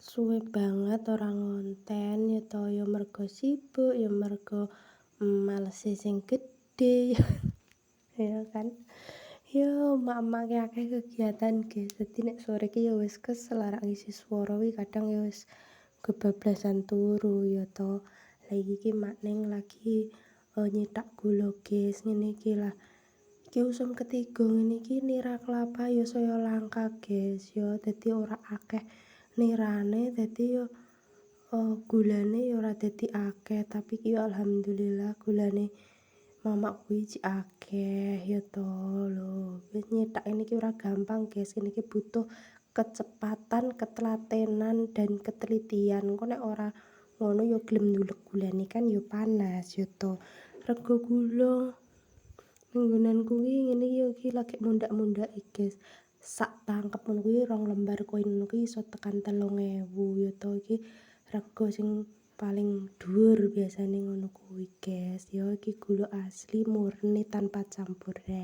Suwe banget ora ngonten ya to, ya mergo sibuk, ya mergo, malese sing gedhe, ya kan. Ya emak-emak ki akeh kegiatan guys, dadi nek sore ki ya wis kesel arek ngisi swara kuwi kadang ya wis kebablasan turu ya to. Lah iki ki makning lagi, nyetak gula guys, ngene iki lah. Iki usum ketiga ngene iki nira kelapa ya saya langka guys ya, dadi ora akeh nirane dadi yo, gulane ya ora dadi akeh, tapi ki yo alhamdulillah gulane mamak kuwi jek akeh ya to lho. Wis nyetak ini ki ora gampang guys, ini ki butuh kecepatan, ketelatenan, dan ketelitian. Engko nek ora ngono yo gelem ndulek gulane kan yo panas ya to. Rego gula nggonan kuwi ngene yo iki lagi mundak-mundaki guys. Sak tangkep ngono kuwi 2 lembar koin ngono kuwi iso tekan 3.000 ya to, iki rego sing paling dhuwur biasane ngono kuwi guys. Ya iki gula asli murni tanpa campur rem.